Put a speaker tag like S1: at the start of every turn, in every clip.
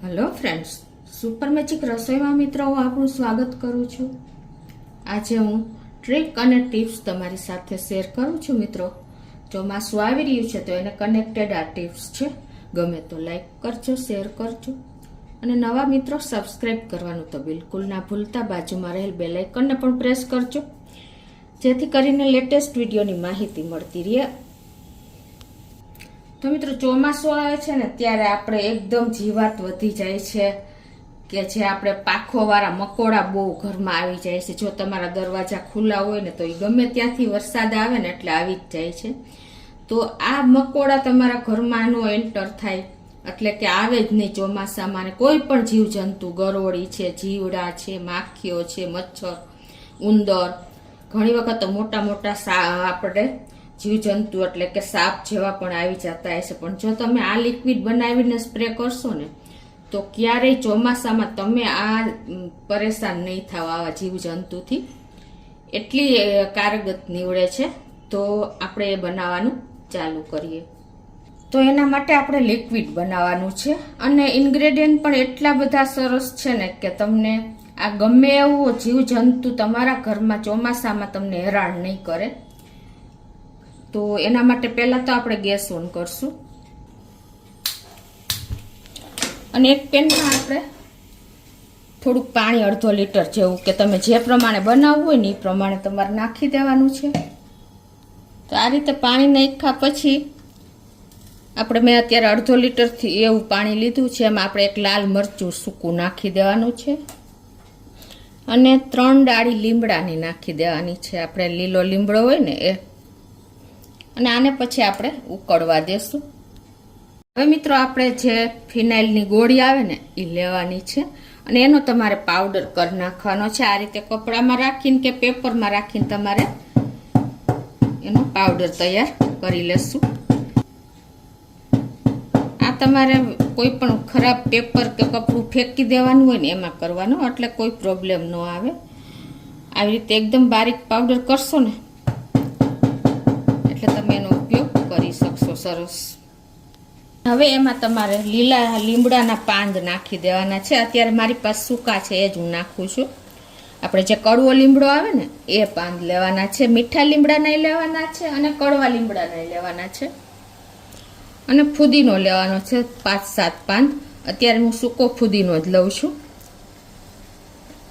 S1: Hello friends, super magic રસોઈમાં મિત્રો હું આપણું સ્વાગત કરું છું. આજે હું ટ્રીક અને ટિપ્સ તમારી સાથે શેર કરું છું. મિત્રો, ચોમાસું આવી રહ્યું છે તો એને કનેક્ટેડ આ ટિપ્સ છે. ગમે તો લાઈક કરજો, શેર કરજો અને નવા મિત્રો સબસ્ક્રાઈબ કરવાનું તો બિલકુલ ના ભૂલતા. બાજુમાં રહેલ બેલ આઇકનને પણ પ્રેસ કરજો, જેથી કરીને લેટેસ્ટ વિડીયોની માહિતી મળતી રહે. તો મિત્રો, ચોમાસું આવે છે ને ત્યારે આપણે એકદમ જીવાત વધી જાય છે કે જે આપણે પાંખોવાળા મકોડા બહુ ઘરમાં આવી જાય છે. જો તમારા દરવાજા ખુલ્લા હોય ને તો એ ગમે ત્યાંથી વરસાદ આવે ને એટલે આવી જ જાય છે. તો આ મકોડા તમારા ઘરમાં નો એન્ટર થાય એટલે કે આવે જ નહીં ચોમાસામાં. ને કોઈ પણ જીવજંતુ, ગરોળી છે, જીવડા છે, માખીઓ છે, મચ્છર, ઉંદર, ઘણી વખત મોટા મોટા આપણે જીવજંતુ એટલે કે સાપ જેવા પણ આવી જતા હશે. પણ જો તમે આ લિક્વિડ બનાવીને સ્પ્રે કરશો ને તો ક્યારેય ચોમાસામાં તમે આ પરેશાન નહીં થાવ આવા જીવજંતુથી. એટલી કારગત નીવડે છે. તો આપણે એ બનાવવાનું ચાલુ કરીએ. તો એના માટે આપણે લિક્વિડ બનાવવાનું છે અને ઇન્ગ્રેડિયન્ટ પણ એટલા બધા સરસ છે ને કે તમને આ ગમે એવું જીવજંતુ તમારા ઘરમાં ચોમાસામાં તમને હેરાન નહીં કરે. તો એના માટે પહેલા તો આપણે ગેસ ઓન કરશું અને એક પેનમાં આપણે થોડુંક પાણી, અડધો લીટર જેવું, કે તમે જે પ્રમાણે બનાવવું હોય ને એ પ્રમાણે તમારે નાખી દેવાનું છે. તો આ રીતે પાણી નાખ્યા પછી મેં અત્યારે અડધો લીટરથી એવું પાણી લીધું છે. એમાં આપણે એક લાલ મરચું સૂકું નાખી દેવાનું છે અને 3 ડાળી લીમડાની નાખી દેવાની છે. આપણે લીલો લીમડો હોય ને એ. અને આને પછી આપણે ઉકળવા દેશું. હવે મિત્રો, આપણે જે ફિનાઇલની ગોળી આવે ને એ લેવાની છે અને એનો તમારે પાવડર કરી નાખવાનો છે. આ રીતે કપડામાં રાખીને કે પેપરમાં રાખીને તમારે એનો પાવડર તૈયાર કરી લેશું. આ તમારે કોઈ પણ ખરાબ પેપર કે કપડું ફેંકી દેવાનું હોય ને એમાં કરવાનું, એટલે કોઈ પ્રોબ્લેમ ન આવે. આવી રીતે એકદમ બારીક પાવડર કરશો ને એટલે તમે એનો ઉપયોગ કરી શકશો. સરસ. હવે એમાં તમારે લીલા લીમડાના પાંદ નાખી દેવાના છે. અત્યારે મારી પાસે સૂકા છે એ જ હું નાખું છું. આપણે જે કડવો લીમડો આવે ને એ પાંદ લેવાના છે. મીઠા લીમડાના લેવાના છે અને કડવા લીમડાના લેવાના છે. અને ફુદીનો લેવાનો છે 5-7 પાંદ. અત્યારે હું સૂકો ફુદીનો જ લઉં છું.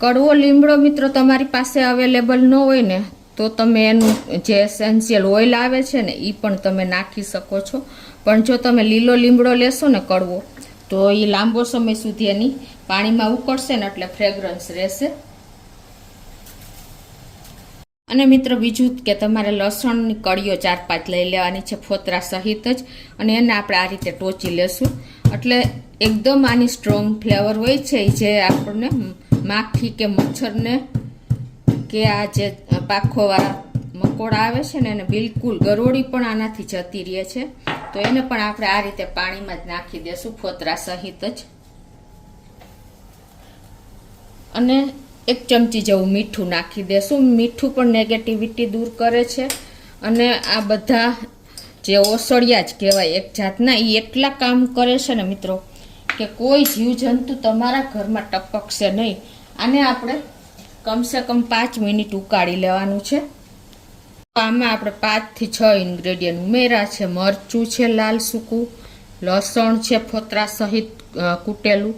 S1: કડવો લીમડો મિત્રો તમારી પાસે અવેલેબલ ન હોય ને તો તમે એનું જે એસેન્શિયલ ઓઇલ આવે છે ને એ પણ તમે નાખી શકો છો. પણ જો તમે લીલો લીમડો લેશો ને કડવો, તો એ લાંબો સમય સુધી એની પાણીમાં ઉકળશે ને એટલે ફ્રેગ્રન્સ રહેશે. અને મિત્રો, બીજું કે તમારે લસણની કળીઓ 4-5 લઈ લેવાની છે, ફોતરા સહિત જ. અને એને આપણે આ રીતે ટોચી લેશું એટલે એકદમ આની સ્ટ્રોંગ ફ્લેવર હોય છે, જે આપણને માખી કે મચ્છરને કે આ જે પાંખોવાળા મકોડા આવે છે ને એને બિલકુલ, ગરોળી પણ આનાથી જતી રહે છે. તો એને પણ આપણે આ રીતે પાણીમાં જ નાખી દેશું, ફોતરા સહિત જ. અને 1 ચમચી જેવું મીઠું નાખી દેશું. મીઠું પણ નેગેટિવિટી દૂર કરે છે. અને આ બધા જે ઓસળિયા જ કહેવાય એક જાતના, એ એટલા કામ કરે છે ને મિત્રો કે કોઈ જીવજંતુ તમારા ઘરમાં ટપકશે નહીં. આને આપણે કમસે કમ 5 મિનિટ ઉકાળી લેવાનું છે. આમાં આપણે 5 થી 6 ઇન્ગ્રેડિયન્ટ ઉમેર્યા છે. મરચું છે લાલ સૂકું, લસણ છે ફોતરા સહિત કૂટેલું,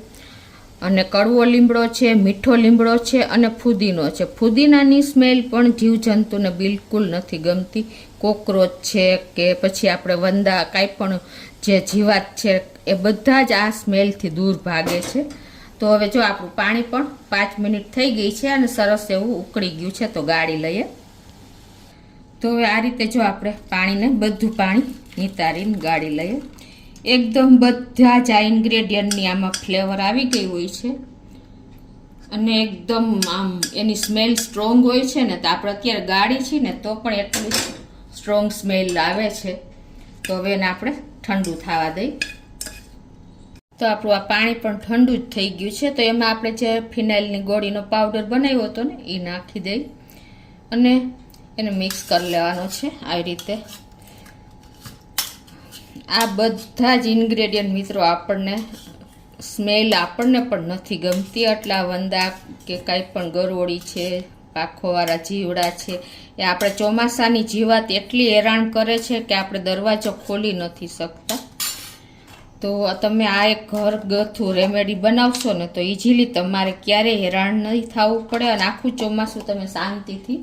S1: અને કડવો લીમડો છે, મીઠો લીમડો છે અને ફુદીનો છે. ફુદીનાની સ્મેલ પણ જીવજંતુને બિલકુલ નથી ગમતી. કોકરોચ છે કે પછી આપણે વંદા, કાંઈ પણ જે જીવાત છે એ બધા જ આ સ્મેલથી દૂર ભાગે છે. તો હવે જો આપણું પાણી પણ 5 મિનિટ થઈ ગઈ છે અને સરસ એવું ઉકળી ગયું છે. તો ગાળી લઈએ. તો હવે આ રીતે જો આપણે પાણીને, બધું પાણી નિતારીને ગાળી લઈએ. એકદમ બધા જ આ ઇન્ગ્રેડિયન્ટની આમાં ફ્લેવર આવી ગઈ હોય છે અને એકદમ આમ એની સ્મેલ સ્ટ્રોંગ હોય છે ને. તો આપણે અત્યારે ગાળી છીએ ને તો પણ એટલી સ્ટ્રોંગ સ્મેલ આવે છે. તો હવે એને આપણે ઠંડુ થવા દઈ. તો આપણું આ પાણી પણ ઠંડુ જ થઈ ગયું છે. તો એમાં આપણે જે ફિનાઇલની ગોળીનો પાવડર બનાવ્યો હતો ને એ નાખી દઈ અને એને મિક્સ કરી લેવાનો છે આવી રીતે. આ બધા જ ઇન્ગ્રેડિયન્ટ મિત્રો આપણને સ્મેલ આપણને પણ નથી ગમતી. એટલા વંદા કે કાંઈ પણ ગરોળી છે, પાંખોવાળા જીવડા છે, એ આપણે ચોમાસાની જીવાત એટલી હેરાન કરે છે કે આપણે દરવાજો ખોલી નથી શકતા. તો તમે આ એક ઘરગથ્થુ રેમેડી બનાવશો ને તો ઇઝીલી તમારે ક્યારેય હેરાન નહીં થવું પડે અને આખું ચોમાસું તમે શાંતિથી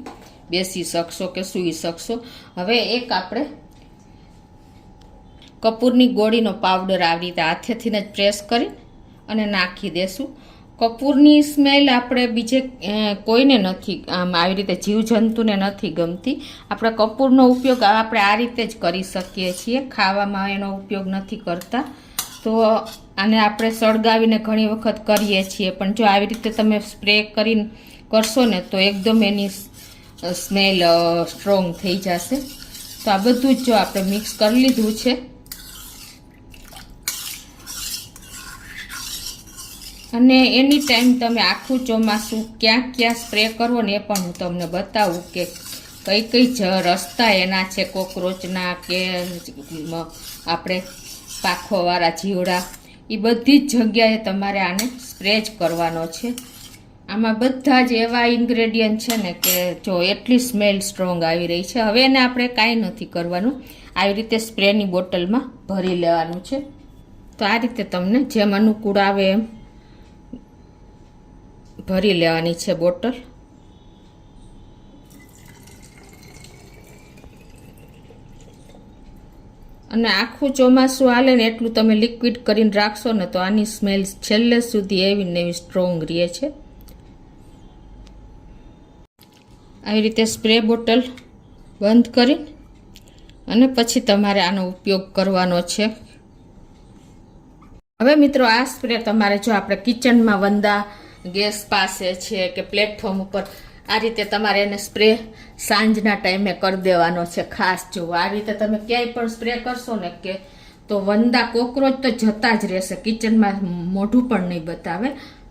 S1: બેસી શકશો કે સૂઈ શકશો. હવે એક આપણે કપૂરની ગોળીનો પાવડર આવી રીતે હાથેથી જ પ્રેસ કરી અને નાખી દેશું. કપૂરની સ્મેલ આપણે બીજે કોઈને નથી આવી રીતે જીવજંતુને નથી ગમતી. આપણે કપૂરનો ઉપયોગ આપણે આ રીતે જ કરી શકીએ છીએ, ખાવામાં એનો ઉપયોગ નથી કરતા. તો આને આપણે સળગાવીને ઘણી વખત કરીએ છીએ, પણ જો આવી રીતે તમે સ્પ્રે કરીને કરશો ને તો એકદમ એની સ્મેલ સ્ટ્રોંગ થઈ જશે. તો આ બધું જ જો આપણે મિક્સ કરી લીધું છે અને એની ટાઈમ તમે આખું ચોમાસું ક્યાં ક્યાં સ્પ્રે કરવો ને એ પણ હું તમને બતાવું કે કઈ કઈ રસ્તા એના છે કોકરોચના કે આપણે પાંખોવાળા જીવડા, એ બધી જ જગ્યાએ તમારે આને સ્પ્રે જ કરવાનો છે. આમાં બધા જ એવા ઇન્ગ્રેડિયન્ટ છે ને કે જો એટલી સ્મેલ સ્ટ્રોંગ આવી રહી છે. હવે એને આપણે કાંઈ નથી કરવાનું, આવી રીતે સ્પ્રેની બોટલમાં ભરી લેવાનું છે. તો આ રીતે તમને જેમ અનુકૂળ આવે એમ ભરી લેવાની છે બોટલ. અને આખું ચોમાસું હાલે ને એટલું તમે લિક્વિડ કરીને રાખશો ને તો આની સ્મેલ છેલ્લે સુધી એવી ને એવી સ્ટ્રોંગ રહે છે. આવી રીતે સ્પ્રે બોટલ બંધ કરી અને પછી તમારે આનો ઉપયોગ કરવાનો છે. હવે મિત્રો આ સ્પ્રે તમારે જો આપણે કિચનમાં વંદા ગેસ પાસે છે કે પ્લેટફોર્મ ઉપર આ રીતે તમારે એને સ્પ્રે સાંજના ટાઈમે કરી દેવાનો છે. ખાસ જો આ રીતે તમે ક્યાંય પણ સ્પ્રે કરશો ને કે તો વંદા કોકરોચ તો જતા જ રહેશે, કિચનમાં મોઢું પણ નહીં બતાવે.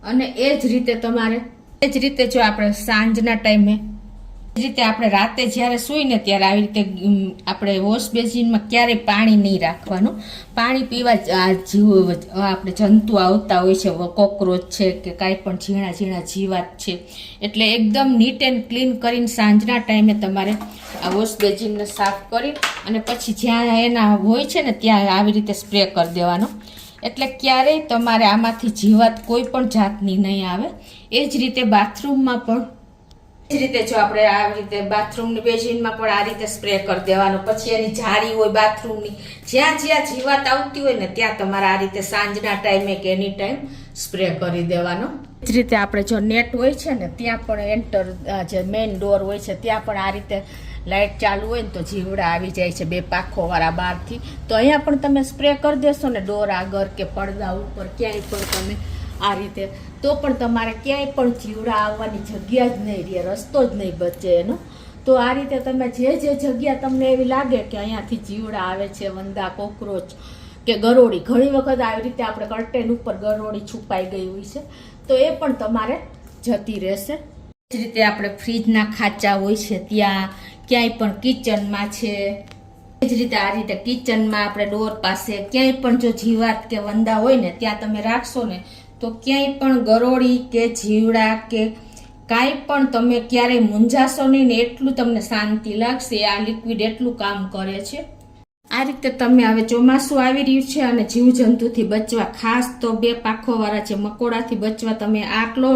S1: અને એ જ રીતે તમારે એ જ રીતે જો આપણે સાંજના ટાઈમે એ રીતે આપણે રાતે જ્યારે સૂઈને ત્યારે આવી રીતે આપણે વોશ બેસિનમાં ક્યારેય પાણી નહીં રાખવાનું. પાણી પીવા આપણે જંતુ આવતા હોય છે, કોકરોચ છે કે કાંઈ પણ ઝીણા ઝીણા જીવાત છે, એટલે એકદમ નીટ એન્ડ ક્લીન કરીને સાંજના ટાઈમે તમારે આ વોશ બેસિનને સાફ કરી અને પછી જ્યાં એના હોય છે ને ત્યાં આવી રીતે સ્પ્રે કરી દેવાનો. એટલે ક્યારેય તમારે આમાંથી જીવાત કોઈ પણ જાતની નહીં આવે. એ જ રીતે બાથરૂમમાં પણ એ જ રીતે જો આપણે આવી રીતે બાથરૂમની બેસિનમાં પણ આ રીતે સ્પ્રે કરી દેવાનો. પછી એની જાળી હોય બાથરૂમની, જ્યાં જ્યાં જીવાત આવતી હોય ને ત્યાં તમારે આ રીતે સાંજના ટાઈમે કે એની ટાઈમ સ્પ્રે કરી દેવાનો. એ જ રીતે આપણે જો નેટ હોય છે ને ત્યાં પણ એન્ટર જે મેઇન ડોર હોય છે ત્યાં પણ આ રીતે લાઇટ ચાલુ હોય ને તો જીવડા આવી જાય છે બે પાંખોવાળા બહારથી. તો અહીંયા પણ તમે સ્પ્રે કરી દેશો ને ડોર આગળ કે પડદા ઉપર ક્યાંય પણ તમે આ રીતે, તો પણ તમારે ક્યાંય પણ જીવડા આવવાની જગ્યા જ નહીં રહે, રસ્તો જ નહીં બચે એનો. તો આ રીતે તમે જે જગ્યા તમને એવી લાગે કે અહીંયાથી જીવડા આવે છે, વંદા, કોકરોચ કે ગરોળી, ઘણી વખત આવી રીતે આપણે કર્ટેન ઉપર ગરોળી છુપાઈ ગઈ હોય છે તો એ પણ તમારે જતી રહેશે. એ જ રીતે આપણે ફ્રીજના ખાંચા હોય છે ત્યાં, ક્યાંય પણ કિચનમાં છે, એ જ રીતે આ રીતે કિચનમાં આપણે ડોર પાસે ક્યાંય પણ જો જીવાત કે વંદા હોય ને ત્યાં તમે રાખશો ને તો ક્યાંય પણ ગરોળી કે જીવડા કે કાંઈ પણ તમે ક્યારેય મૂંઝાશો નહીં ને એટલું તમને શાંતિ લાગશે. આ લિક્વિડ એટલું કામ કરે છે. આ રીતે તમે હવે ચોમાસું આવી રહ્યું છે અને જીવજંતુથી બચવા, ખાસ તો બે પાંખોવાળા છે મકોડાથી બચવા તમે આટલો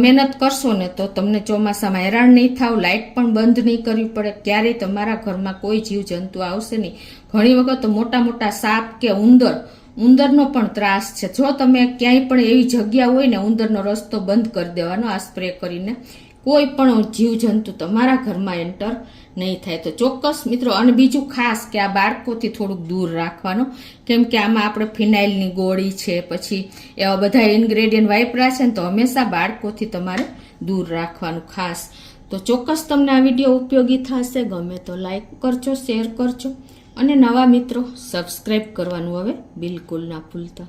S1: મહેનત કરશો ને તો તમને ચોમાસામાં હેરાન નહીં થાવ, લાઇટ પણ બંધ નહીં કરવી પડે, ક્યારેય તમારા ઘરમાં કોઈ જીવજંતુ આવશે નહીં. ઘણી વખત મોટા મોટા સાપ કે ઉંદરનો પણ ત્રાસ છે. જો તમે ક્યાંય પણ એવી જગ્યા હોય ને ઉંદરનો રસ્તો બંધ કરી દેવાનો આ સ્પ્રે કરીને, કોઈ પણ જીવજંતુ તમારા ઘરમાં એન્ટર નહીં થાય. તો ચોક્કસ મિત્રો, અને બીજું ખાસ કે આ બાળકોથી થોડુંક દૂર રાખવાનું, કેમ કે આમાં આપણે ફિનાઇલની ગોળી છે, પછી એવા બધા ઇન્ગ્રેડિયન્ટ વાપર્યા છે ને તો હંમેશા બાળકોથી તમારે દૂર રાખવાનું ખાસ. તો ચોક્કસ તમને આ વિડીયો ઉપયોગી થશે. ગમે તો લાઈક કરજો, શેર કરજો અને નવા મિત્રો સબસ્ક્રાઈબ કરવાનું હવે બિલકુલ ના ભૂલતા.